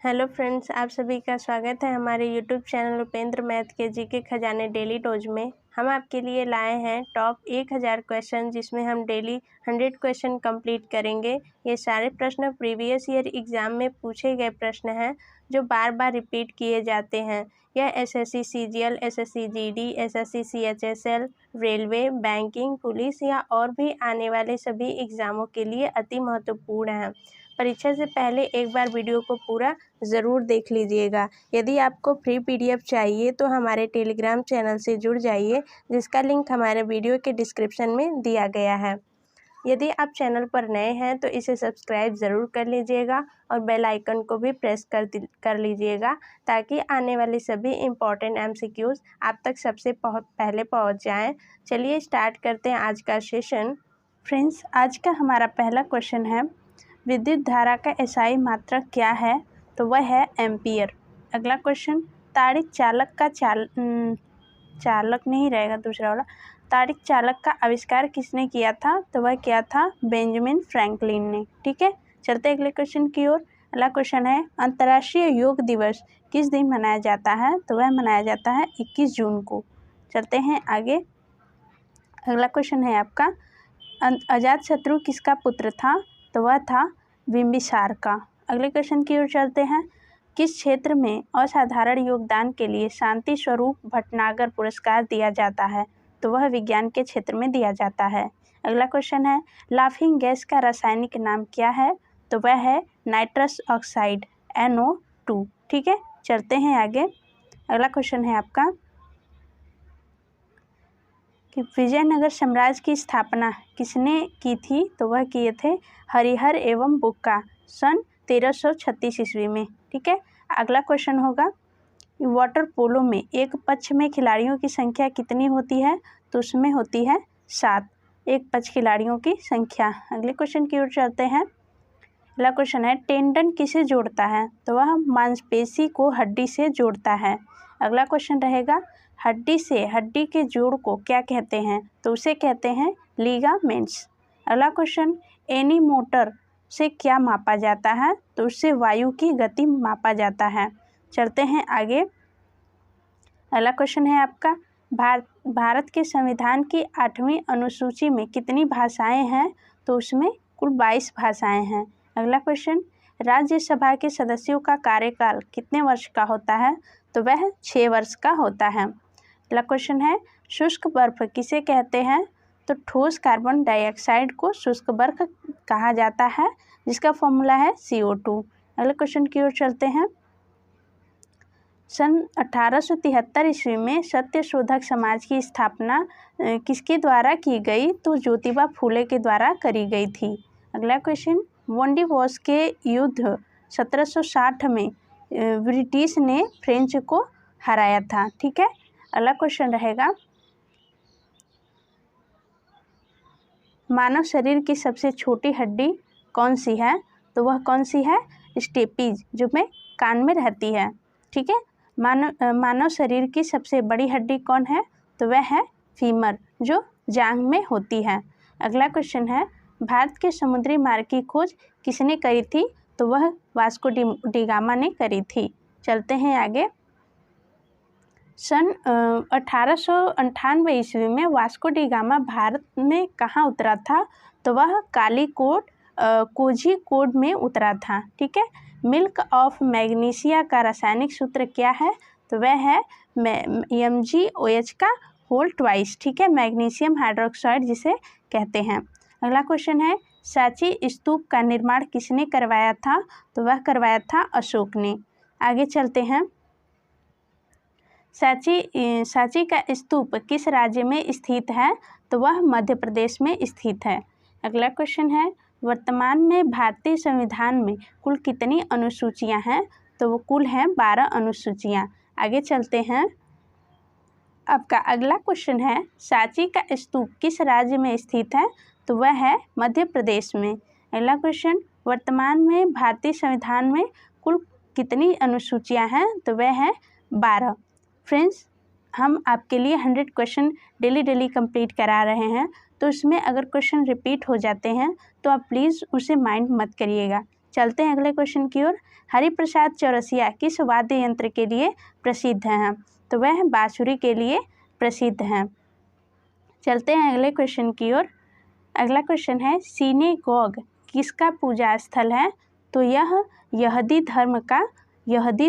Hello friends, आप सभी का स्वागत है हमारे यूट्यूब चैनल उपेंद्र मैथ के जीके खजाने डेली डोज में। हम आपके लिए लाए हैं टॉप 1000 क्वेश्चन, जिसमें हम डेली 100 क्वेश्चन कंप्लीट करेंगे। ये सारे प्रश्न प्रीवियस ईयर एग्ज़ाम में पूछे गए प्रश्न हैं जो बार बार रिपीट किए जाते हैं। यह SSC CGL, SSC GD, SSC CHSL, railway, banking, police या और भी आने वाले सभी एग्ज़ामों के लिए अति महत्वपूर्ण है। परीक्षा से पहले एक बार वीडियो को पूरा ज़रूर देख लीजिएगा। यदि आपको फ्री पीडीएफ चाहिए तो हमारे टेलीग्राम चैनल से जुड़ जाइए, जिसका लिंक हमारे वीडियो के डिस्क्रिप्शन में दिया गया है। यदि आप चैनल पर नए हैं तो इसे सब्सक्राइब ज़रूर कर लीजिएगा और बेल आइकन को भी प्रेस कर लीजिएगा, ताकि आने वाले सभी इम्पॉर्टेंट एमसीक्यूज़ आप तक सबसे पहले पहुंच जाएं। चलिए स्टार्ट करते हैं आज का सेशन। फ्रेंड्स, आज का हमारा पहला क्वेश्चन है, विद्युत धारा का एसआई मात्रक क्या है? तो वह है एम्पियर। अगला क्वेश्चन, ताड़ित चालक का चालक नहीं रहेगा, दूसरा वाला। ताड़ित चालक का आविष्कार किसने किया था? तो वह क्या था? बेंजामिन फ्रैंकलिन ने। ठीक है, चलते अगले क्वेश्चन की ओर। अगला क्वेश्चन है, अंतर्राष्ट्रीय योग दिवस किस दिन मनाया जाता है? तो वह मनाया जाता है 21 जून को। चलते हैं आगे। अगला क्वेश्चन है आपका, अजातशत्रु किसका पुत्र था? तो वह था बिंबिसार का। अगले क्वेश्चन की ओर चलते हैं, किस क्षेत्र में असाधारण योगदान के लिए शांति स्वरूप भटनागर पुरस्कार दिया जाता है? तो वह विज्ञान के क्षेत्र में दिया जाता है। अगला क्वेश्चन है, लाफिंग गैस का रासायनिक नाम क्या है? तो वह है नाइट्रस ऑक्साइड, NO2। ठीक है, चलते हैं आगे। अगला क्वेश्चन है आपका कि विजयनगर साम्राज्य की स्थापना किसने की थी? तो वह किए थे हरिहर एवं बुक्का सन 1336 ईस्वी में। ठीक है, अगला क्वेश्चन होगा, वाटर पोलो में एक पक्ष में खिलाड़ियों की संख्या कितनी होती है? तो उसमें होती है 7, एक पक्ष खिलाड़ियों की संख्या। अगले क्वेश्चन की ओर चलते हैं। अगला क्वेश्चन है, टेंडन किसे जोड़ता है? तो वह मांसपेशी को हड्डी से जोड़ता है। अगला क्वेश्चन रहेगा, हड्डी से हड्डी के जोड़ को क्या कहते हैं? तो उसे कहते हैं लिगामेंट्स। अगला क्वेश्चन, एनी मोटर से क्या मापा जाता है? तो उससे वायु की गति मापा जाता है। चलते हैं आगे। अगला क्वेश्चन है आपका, भारत के संविधान की 8वीं अनुसूची में कितनी भाषाएं हैं? तो उसमें कुल 22 भाषाएं हैं। अगला क्वेश्चन, राज्यसभा के सदस्यों का कार्यकाल कितने वर्ष का होता है? तो वह 6 वर्ष का होता है। अगला क्वेश्चन है, शुष्क बर्फ किसे कहते हैं? तो ठोस कार्बन डाइऑक्साइड को शुष्क बर्फ कहा जाता है, जिसका फॉर्मूला है CO2। अगले क्वेश्चन की ओर चलते हैं। सन 1873 ईस्वी में सत्यशोधक समाज की स्थापना किसके द्वारा की गई? तो ज्योतिबा फूले के द्वारा करी गई थी। अगला क्वेश्चन, वोंडिवोस के युद्ध 1760 में ब्रिटिश ने फ्रेंच को हराया था। ठीक है, अगला क्वेश्चन रहेगा, मानव शरीर की सबसे छोटी हड्डी कौन सी है? तो वह कौन सी है? स्टेपीज, जो में कान में रहती है। ठीक है, मानव शरीर की सबसे बड़ी हड्डी कौन है? तो वह है फीमर, जो जांघ में होती है। अगला क्वेश्चन है, भारत के समुद्री मार्ग की खोज किसने करी थी? तो वह वास्को डी गामा ने करी थी। चलते हैं आगे। सन 1898 ईस्वी में वास्को डी गामा भारत में कहाँ उतरा था? तो वह कालीकोट कोझीकोड में उतरा था। ठीक है, मिल्क ऑफ मैग्नीशिया का रासायनिक सूत्र क्या है? तो वह है MgOH का होल ट्वाइस। ठीक है, मैग्नीशियम हाइड्रोक्साइड जिसे कहते हैं। अगला क्वेश्चन है, सांची स्तूप का निर्माण किसने करवाया था? तो वह करवाया था अशोक ने। आगे चलते हैं। सांची का स्तूप किस राज्य में स्थित है? तो वह मध्य प्रदेश में स्थित है। अगला क्वेश्चन है, वर्तमान में भारतीय संविधान में कुल कितनी अनुसूचियां हैं? तो वो कुल हैं 12 अनुसूचियां। आगे चलते हैं। आपका अगला क्वेश्चन है, सांची का स्तूप किस राज्य में स्थित है? तो वह है मध्य प्रदेश में। अगला क्वेश्चन, वर्तमान में भारतीय संविधान में कुल कितनी अनुसूचियां हैं? तो वह है 12। फ्रेंड्स, हम आपके लिए 100 क्वेश्चन डेली कंप्लीट करा रहे हैं, तो उसमें अगर क्वेश्चन रिपीट हो जाते हैं तो आप प्लीज़ उसे माइंड मत करिएगा। चलते हैं अगले क्वेश्चन की ओर। हरिप्रसाद चौरसिया किस वाद्य यंत्र के लिए प्रसिद्ध हैं? तो वह बांसुरी के लिए प्रसिद्ध हैं। चलते हैं अगले क्वेश्चन की ओर। अगला क्वेश्चन है सिनेगॉग किसका पूजा स्थल है? तो यह यहूदी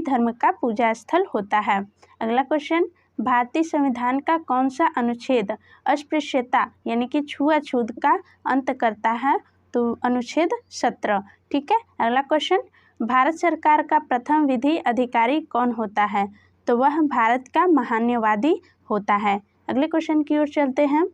धर्म का पूजा स्थल होता है। अगला क्वेश्चन, भारतीय संविधान का कौन सा अनुच्छेद अस्पृश्यता यानी कि छुआछूत का अंत करता है? तो अनुच्छेद 17। ठीक है। अगला क्वेश्चन, भारत सरकार का प्रथम विधि अधिकारी कौन होता है? तो वह भारत का महान्यवादी होता है। अगले क्वेश्चन की ओर चलते हैं।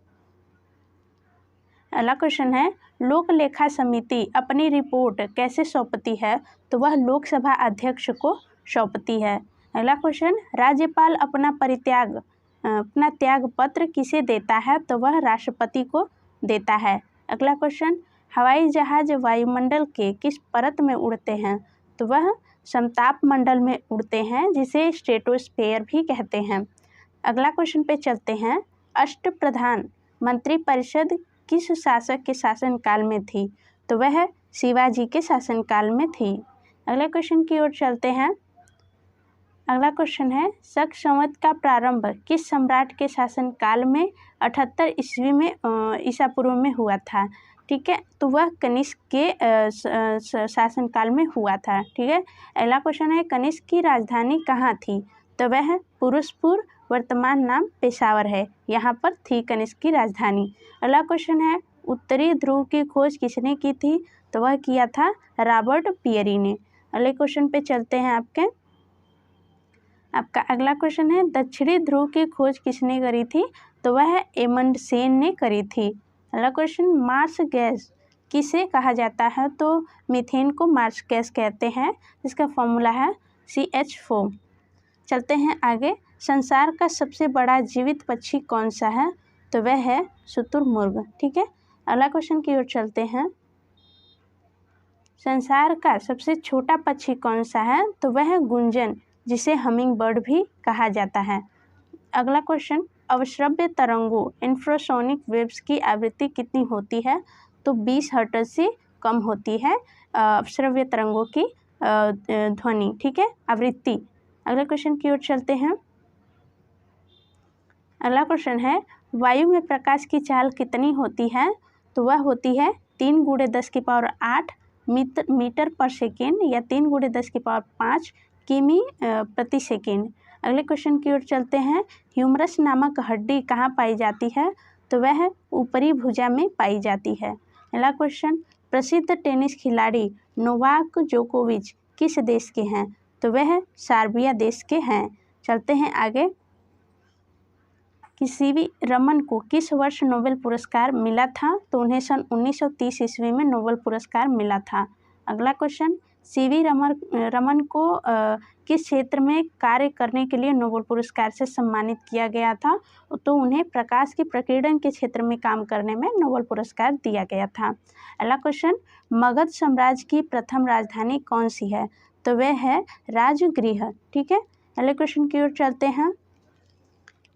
अगला क्वेश्चन है लोक लेखा समिति अपनी रिपोर्ट कैसे सौंपती है? तो वह लोकसभा अध्यक्ष को सौंपती है। अगला क्वेश्चन, राज्यपाल अपना त्याग पत्र किसे देता है? तो वह राष्ट्रपति को देता है। अगला क्वेश्चन, हवाई जहाज वायुमंडल के किस परत में उड़ते हैं? तो वह समताप मंडल में उड़ते हैं, जिसे स्ट्रेटोस्फेयर भी कहते हैं। अगला क्वेश्चन पे चलते हैं। अष्टप्रधान मंत्रिपरिषद किस शासक के शासनकाल में थी? तो वह शिवाजी के शासनकाल में थी। अगले क्वेश्चन की ओर चलते हैं। अगला क्वेश्चन है शक संवत का प्रारंभ किस सम्राट के शासनकाल में 78 ईस्वी में ईसा पूर्व में हुआ था? ठीक है, तो वह कनिष्क के शासनकाल में हुआ था। ठीक है। अगला क्वेश्चन है कनिष्क की राजधानी कहाँ थी? तो वह पुरुषपुर, वर्तमान नाम पेशावर है, यहाँ पर थी कनिष्क की राजधानी। अगला क्वेश्चन है उत्तरी ध्रुव की खोज किसने की थी? तो वह किया था रॉबर्ट पियरी ने। अगले क्वेश्चन पे चलते हैं। आपका अगला क्वेश्चन है दक्षिणी ध्रुव की खोज किसने करी थी? तो वह एमंडसेन ने करी थी। अगला क्वेश्चन, मार्स गैस किसे कहा जाता है? तो मीथेन को मार्स गैस कहते हैं, जिसका फॉर्मूला है CH4। चलते हैं आगे। संसार का सबसे बड़ा जीवित पक्षी कौन सा है? तो वह है शुतुरमुर्ग। ठीक है। अगला क्वेश्चन की ओर चलते हैं। संसार का सबसे छोटा पक्षी कौन सा है? तो वह गुंजन, जिसे हमिंग बर्ड भी कहा जाता है। अगला क्वेश्चन, अवश्रव्य तरंगों इंफ्रासोनिक वेव्स की आवृत्ति कितनी होती है? तो 20 हर्ट्ज से कम होती है अवश्रव्य तरंगों की ध्वनि। ठीक है, आवृत्ति। अगले क्वेश्चन की ओर चलते हैं। अगला क्वेश्चन है वायु में प्रकाश की चाल कितनी होती है? तो वह होती है 3 × 10⁸ मीटर पर सेकेंड या 3 × 10⁵ किमी प्रति सेकेंड। अगले क्वेश्चन की ओर चलते हैं। ह्यूमरस नामक हड्डी कहाँ पाई जाती है? तो वह ऊपरी भुजा में पाई जाती है। अगला क्वेश्चन, प्रसिद्ध टेनिस खिलाड़ी नोवाक जोकोविच किस देश के हैं? तो वह सर्बिया देश के हैं। चलते हैं आगे कि CV रमन को किस वर्ष नोबेल पुरस्कार मिला था? तो उन्हें सन 1930 ईस्वी में नोबेल पुरस्कार मिला था। अगला क्वेश्चन, CV रमन को किस क्षेत्र में कार्य करने के लिए नोबेल पुरस्कार से सम्मानित किया गया था? तो उन्हें प्रकाश की प्रकीर्णन के क्षेत्र में काम करने में नोबेल पुरस्कार दिया गया था। अगला क्वेश्चन, मगध साम्राज्य की प्रथम राजधानी कौन सी है? तो वह है राजगृह। ठीक है। अगले क्वेश्चन की ओर चलते हैं।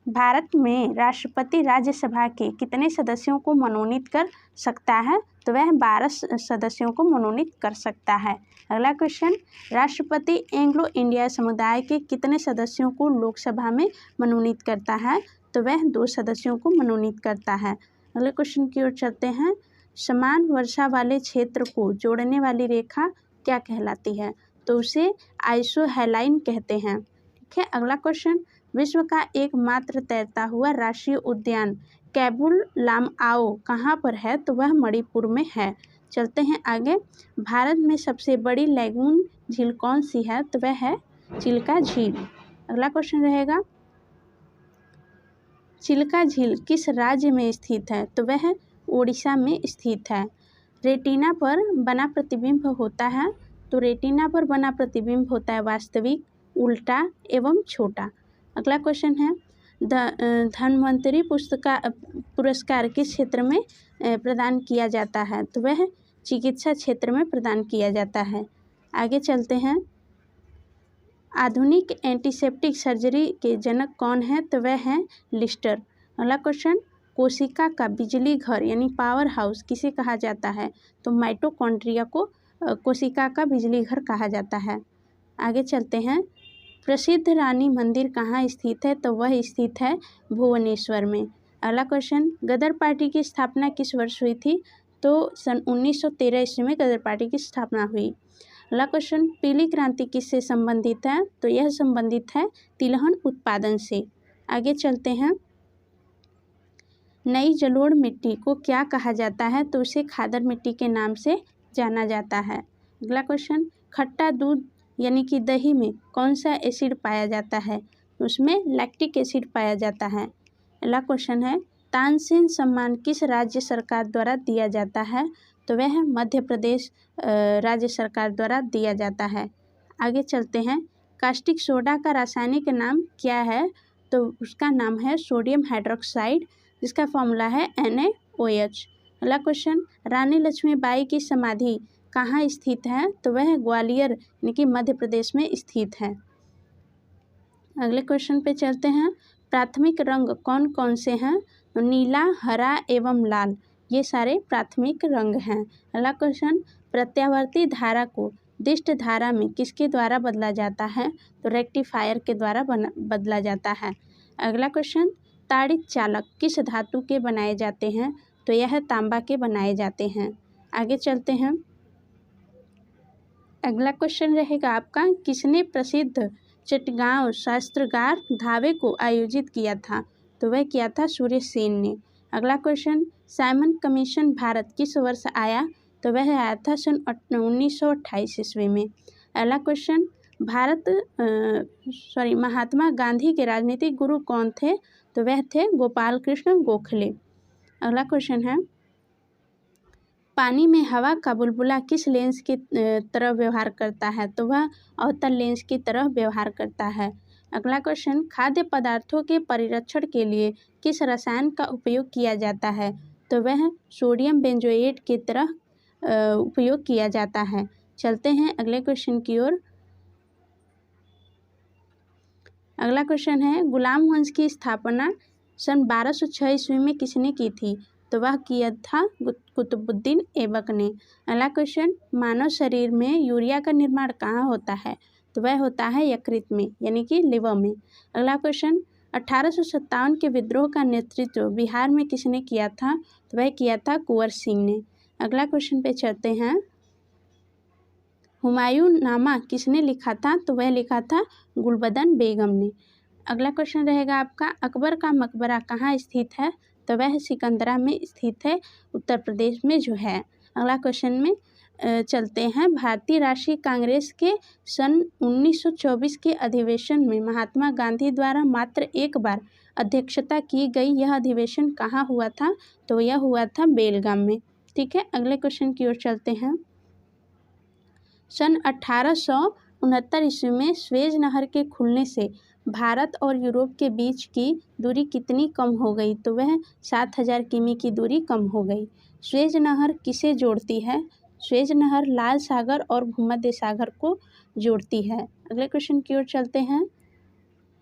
भारत में राष्ट्रपति राज्यसभा के कितने सदस्यों को मनोनीत कर सकता है? तो वह 12 सदस्यों को मनोनीत कर सकता है। अगला क्वेश्चन, राष्ट्रपति एंग्लो इंडिया समुदाय के कितने सदस्यों को लोकसभा में मनोनीत करता है? तो वह 2 सदस्यों को मनोनीत करता है। अगले क्वेश्चन की ओर चलते हैं। समान वर्षा वाले क्षेत्र को जोड़ने वाली रेखा क्या कहलाती है? तो उसे आइसोहेलाइन कहते हैं। ठीक है। अगला क्वेश्चन, विश्व का एकमात्र तैरता हुआ राष्ट्रीय उद्यान कैबुल लामआओ कहाँ पर है? तो वह मणिपुर में है। चलते हैं आगे। भारत में सबसे बड़ी लैगून झील कौन सी है? तो वह है चिल्का झील। अगला क्वेश्चन रहेगा, चिल्का झील किस राज्य में स्थित है? तो वह ओडिशा में स्थित है। रेटिना पर बना प्रतिबिंब होता है। तो रेटिना पर बना प्रतिबिंब होता है वास्तविक, उल्टा एवं छोटा। अगला क्वेश्चन है धन्वंतरि पुरस्कार किस क्षेत्र में प्रदान किया जाता है? तो वह चिकित्सा क्षेत्र में प्रदान किया जाता है। आगे चलते हैं। आधुनिक एंटीसेप्टिक सर्जरी के जनक कौन है? तो वह है लिस्टर। अगला क्वेश्चन, कोशिका का बिजली घर यानी पावर हाउस किसे कहा जाता है? तो माइटोकॉन्ड्रिया को कोशिका का बिजली घर कहा जाता है। आगे चलते हैं। प्रसिद्ध रानी मंदिर कहाँ स्थित है? तो वह स्थित है भुवनेश्वर में। अगला क्वेश्चन, गदर पार्टी की स्थापना किस वर्ष हुई थी? तो सन 1913 ईस्वी में गदर पार्टी की स्थापना हुई। अगला क्वेश्चन, पीली क्रांति किससे संबंधित है? तो यह संबंधित है तिलहन उत्पादन से। आगे चलते हैं। नई जलोढ़ मिट्टी को क्या कहा जाता है? तो उसे खादर मिट्टी के नाम से जाना जाता है। अगला क्वेश्चन, खट्टा दूध यानी कि दही में कौन सा एसिड पाया जाता है? उसमें लैक्टिक एसिड पाया जाता है। अगला क्वेश्चन है, तानसेन सम्मान किस राज्य सरकार द्वारा दिया जाता है? तो वह मध्य प्रदेश राज्य सरकार द्वारा दिया जाता है। आगे चलते हैं। कास्टिक सोडा का रासायनिक नाम क्या है? तो उसका नाम है सोडियम हाइड्रोक्साइड, जिसका फॉर्मूला है NaOH। अगला क्वेश्चन, रानी लक्ष्मीबाई की समाधि कहाँ स्थित है? तो वह ग्वालियर यानी कि मध्य प्रदेश में स्थित है। अगले क्वेश्चन पे चलते हैं। प्राथमिक रंग कौन कौन से हैं? तो नीला, हरा एवं लाल, ये सारे प्राथमिक रंग हैं। अगला क्वेश्चन, प्रत्यावर्ती धारा को दिष्ट धारा में किसके द्वारा बदला जाता है? तो रेक्टिफायर के द्वारा बदला जाता है। अगला क्वेश्चन, ताड़ित चालक किस धातु के बनाए जाते हैं? तो यह तांबा के बनाए जाते हैं। आगे चलते हैं। अगला क्वेश्चन रहेगा आपका, किसने प्रसिद्ध चटगांव शस्त्रागार धावे को आयोजित किया था? तो वह किया था सूर्य सेन ने। अगला क्वेश्चन, साइमन कमीशन भारत किस वर्ष आया? तो वह आया था सन 1928 ईस्वी में। अगला क्वेश्चन, महात्मा गांधी के राजनीतिक गुरु कौन थे? तो वह थे गोपाल कृष्ण गोखले। अगला क्वेश्चन है, पानी में हवा का बुलबुला किस लेंस की तरह व्यवहार करता है? तो वह अवतल लेंस की तरह व्यवहार करता है। अगला क्वेश्चन, खाद्य पदार्थों के परिरक्षण के लिए किस रसायन का उपयोग किया जाता है? तो वह सोडियम बेंजोएट की तरह उपयोग किया जाता है। चलते हैं अगले क्वेश्चन की ओर। अगला क्वेश्चन है, गुलाम वंश की स्थापना सन 1206 ईस्वी में किसने की थी? तो वह किया था कुतुबुद्दीन ऐबक ने। अगला क्वेश्चन, मानव शरीर में यूरिया का निर्माण कहाँ होता है? तो वह होता है यकृत में यानी कि लिवर में। अगला क्वेश्चन, 1857 के विद्रोह का नेतृत्व बिहार में किसने किया था? तो वह किया था कुंवर सिंह ने। अगला क्वेश्चन पे चलते हैं। हुमायूं नामा किसने लिखा था? तो वह लिखा था गुलबदन बेगम ने। अगला क्वेश्चन रहेगा आपका, अकबर का मकबरा कहाँ स्थित है? तो वह सिकंदरा में स्थित है, उत्तर प्रदेश में जो है। अगला क्वेश्चन में चलते हैं। भारतीय राष्ट्रीय कांग्रेस के सन 1924 के अधिवेशन में महात्मा गांधी द्वारा मात्र एक बार अध्यक्षता की गई, यह अधिवेशन कहाँ हुआ था? तो यह हुआ था बेलगाम में। ठीक है, अगले क्वेश्चन की ओर चलते हैं। सन 1869 ईस्वी में स्वेज नहर के खुलने से भारत और यूरोप के बीच की दूरी कितनी कम हो गई? तो वह 7000 किमी की दूरी कम हो गई। स्वेज नहर किसे जोड़ती है? स्वेज नहर लाल सागर और भूमध्य सागर को जोड़ती है। अगले क्वेश्चन की ओर चलते हैं।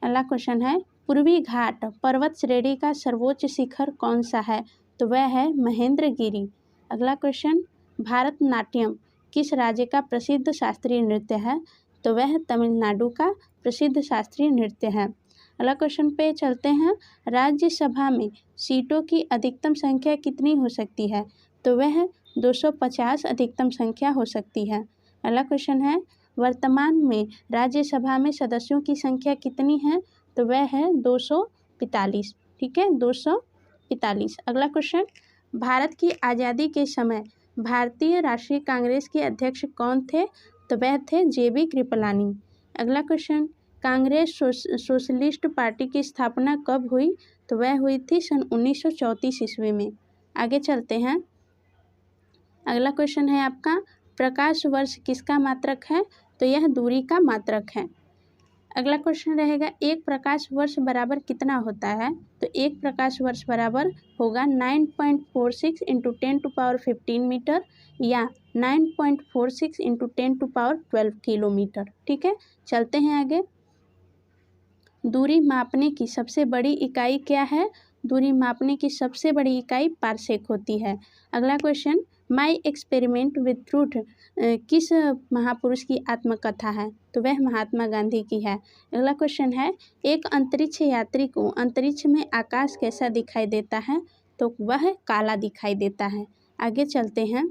अगला क्वेश्चन है, पूर्वी घाट पर्वत श्रेणी का सर्वोच्च शिखर कौन सा है? तो वह है महेंद्रगिरी। अगला क्वेश्चन, भारतनाट्यम किस राज्य का प्रसिद्ध शास्त्रीय नृत्य है? तो वह तमिलनाडु का प्रसिद्ध शास्त्रीय नृत्य है। अगला क्वेश्चन पे चलते हैं। राज्यसभा में सीटों की अधिकतम संख्या कितनी हो सकती है? तो वह 250 अधिकतम संख्या हो सकती है। अगला क्वेश्चन है, वर्तमान में राज्यसभा में सदस्यों की संख्या कितनी है? तो वह है 245। ठीक है, 245। अगला क्वेश्चन, भारत की आज़ादी के समय भारतीय राष्ट्रीय कांग्रेस के अध्यक्ष कौन थे? तो वह थे JB कृपलानी। अगला क्वेश्चन, कांग्रेस सोशलिस्ट पार्टी की स्थापना कब हुई? तो वह हुई थी सन 1934 ईस्वी में। आगे चलते हैं। अगला क्वेश्चन है आपका, प्रकाश वर्ष किसका मात्रक है? तो यह दूरी का मात्रक है। अगला क्वेश्चन रहेगा, एक प्रकाश वर्ष बराबर कितना होता है? तो एक प्रकाश वर्ष बराबर होगा 9.46 इंटू 10⁻15 मीटर या 9.46 इंटू 10⁻12 किलोमीटर। ठीक है, चलते हैं आगे। दूरी मापने की सबसे बड़ी इकाई क्या है? दूरी मापने की सबसे बड़ी इकाई पारसेक होती है। अगला question, my experiment with fruit किस महापुरुष की आत्मकथा है? तो वह महात्मा गांधी की है। अगला क्वेश्चन है, एक अंतरिक्ष यात्री को अंतरिक्ष में आकाश कैसा दिखाई देता है? तो वह काला दिखाई देता है। आगे चलते हैं,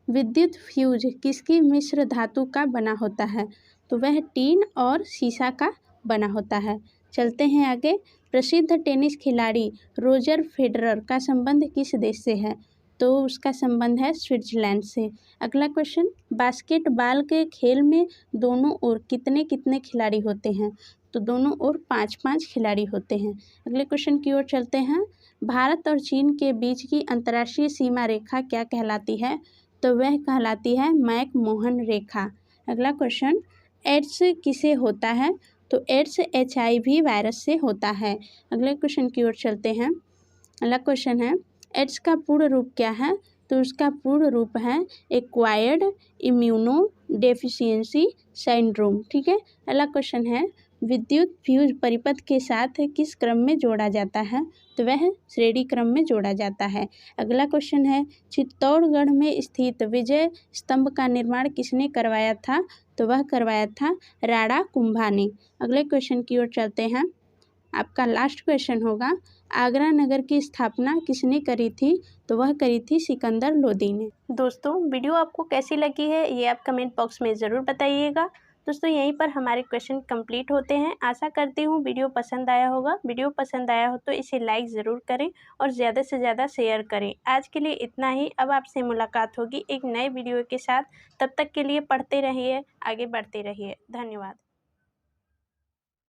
विद्युत फ्यूज किसकी मिश्र धातु का बना होता है? तो वह टीन और शीशा का बना होता है। चलते हैं आगे, प्रसिद्ध टेनिस खिलाड़ी रोजर फेडरर का संबंध किस देश से है? तो उसका संबंध है स्विट्जरलैंड से। अगला क्वेश्चन, बास्केटबॉल के खेल में दोनों ओर कितने कितने खिलाड़ी होते हैं? तो दोनों ओर 5-5 खिलाड़ी होते हैं। अगले क्वेश्चन की ओर चलते हैं, भारत और चीन के बीच की अंतर्राष्ट्रीय सीमा रेखा क्या कहलाती है? तो वह कहलाती है मैक-मोहन रेखा। अगला क्वेश्चन, एड्स किसे होता है? तो एड्स HIV वायरस से होता है। अगले क्वेश्चन की ओर चलते हैं। अगला क्वेश्चन है, एड्स का पूर्ण रूप क्या है? तो उसका पूर्ण रूप है एक्वायर्ड इम्यूनो डेफिशिएंसी सिंड्रोम। ठीक है। अगला क्वेश्चन है, विद्युत फ्यूज परिपथ के साथ किस क्रम में जोड़ा जाता है? तो वह श्रेणी क्रम में जोड़ा जाता है। अगला क्वेश्चन है, चित्तौड़गढ़ में स्थित विजय स्तंभ का निर्माण किसने करवाया था? तो वह करवाया था राणा कुंभा ने। अगले क्वेश्चन की ओर चलते हैं। आपका लास्ट क्वेश्चन होगा, आगरा नगर की स्थापना किसने करी थी? तो वह करी थी सिकंदर लोदी ने। दोस्तों, वीडियो आपको कैसी लगी है ये आप कमेंट बॉक्स में ज़रूर बताइएगा। दोस्तों, यहीं पर हमारे क्वेश्चन कंप्लीट होते हैं। आशा करती हूँ वीडियो पसंद आया होगा। वीडियो पसंद आया हो तो इसे लाइक ज़रूर करें और ज़्यादा से ज़्यादा शेयर करें। आज के लिए इतना ही। अब आपसे मुलाकात होगी एक नए वीडियो के साथ। तब तक के लिए पढ़ते रहिए, आगे बढ़ते रहिए। धन्यवाद।